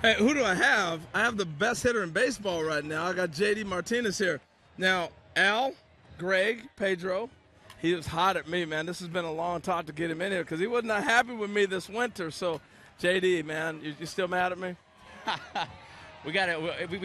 Hey, who do I have? I have the best hitter in baseball right now. I got J.D. Martinez here. Now, Al, Greg, Pedro, he was hot at me, man. This has been a long talk to get him in here because he was not happy with me this winter. So, J.D., man, you still mad at me? We've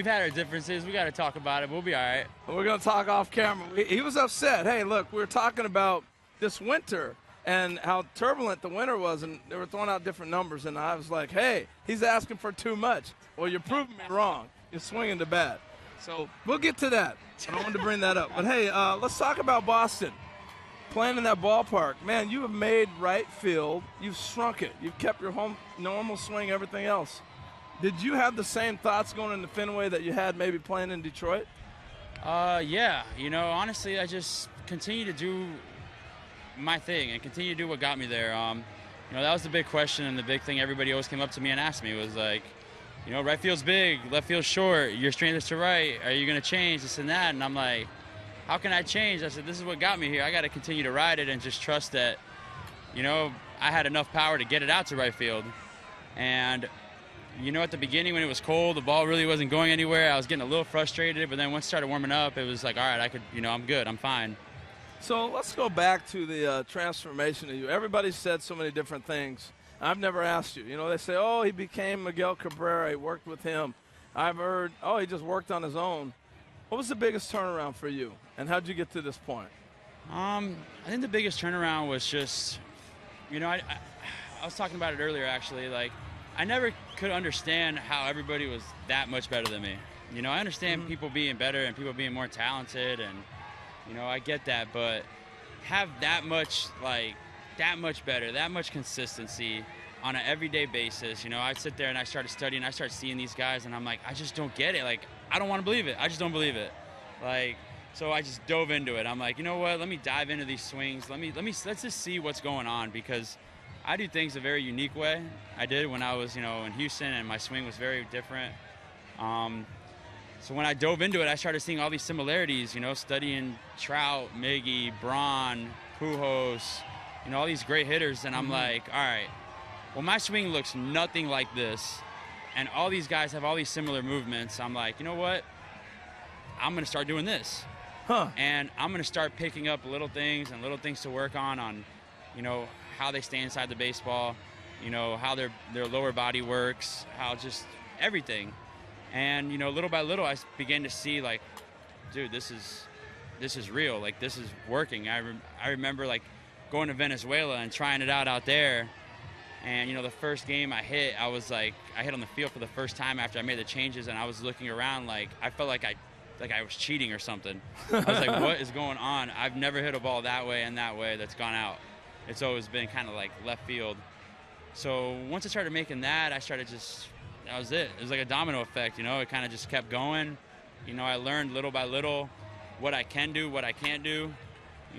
had our differences. We got to talk about it. We'll be all right. We're going to talk off camera. He was upset. Hey, look, we were talking about this winter and how turbulent the winter was, and they were throwing out different numbers, and I was like, hey, he's asking for too much. Well, you're proving me wrong. You're swinging the bat. So we'll get to that. I don't want to bring that up. But, hey, let's talk about Boston. Playing in that ballpark, man, you have made right field. You've shrunk it. You've kept your home normal swing, everything else. Did you have the same thoughts going into Fenway that you had maybe playing in Detroit? Yeah. Honestly, I just continue to do my thing and continue to do what got me there. That was the big question, and the big thing everybody always came up to me and asked me was like, right field's big, left field's short, your strength is to right, are you going to change this and that? And I'm like, how can I change? I said, this is what got me here. I got to continue to ride it and just trust that, I had enough power to get it out to right field. And, at the beginning when it was cold, the ball really wasn't going anywhere. I was getting a little frustrated, but then once it started warming up, it was like, all right, I'm good, I'm fine. So let's go back to the transformation of you. Everybody said so many different things. I've never asked you. They say, oh, he became Miguel Cabrera. He worked with him. I've heard, oh, he just worked on his own. What was the biggest turnaround for you, and how'd you get to this point? I think the biggest turnaround was just, I was talking about it earlier, actually. Like, I never could understand how everybody was that much better than me. I understand people being better and people being more talented, and I get that, but have that much better, that much consistency on an everyday basis. I sit there and I started studying, I started seeing these guys, and I'm like, I just don't get it. Like, I don't want to believe it. I just don't believe it. Like, so I just dove into it. I'm like, you know what? Let me dive into these swings. Let's just see what's going on, because I do things a very unique way. I did when I was, in Houston, and my swing was very different. So when I dove into it, I started seeing all these similarities, studying Trout, Miggy, Braun, Pujols, all these great hitters. And I'm like, all right, well, my swing looks nothing like this. And all these guys have all these similar movements. I'm like, you know what? I'm going to start doing this. And I'm going to start picking up little things to work on, how they stay inside the baseball, how their lower body works, how just everything. And, little by little, I began to see, like, dude, this is real. Like, this is working. I remember, like, going to Venezuela and trying it out there. And, the first game I hit, I was like, I hit on the field for the first time after I made the changes, and I was looking around like I felt like I was cheating or something. I was like, what is going on? I've never hit a ball that way and that way that's gone out. It's always been kind of like left field. So once I started making that, that was it. It was like a domino effect, It kind of just kept going. I learned little by little what I can do, what I can't do,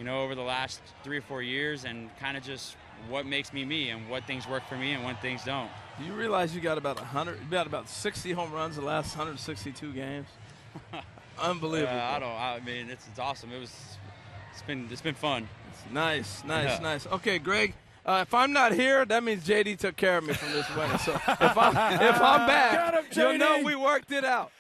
over the last 3 or 4 years, and kind of just what makes me me and what things work for me and what things don't. Do you realize you got about 60 home runs the last 162 games? Unbelievable. It's awesome. It's been fun. Nice. Okay, Greg. If I'm not here, that means JD took care of me from this winter. So if I'm back, you'll know we worked it out.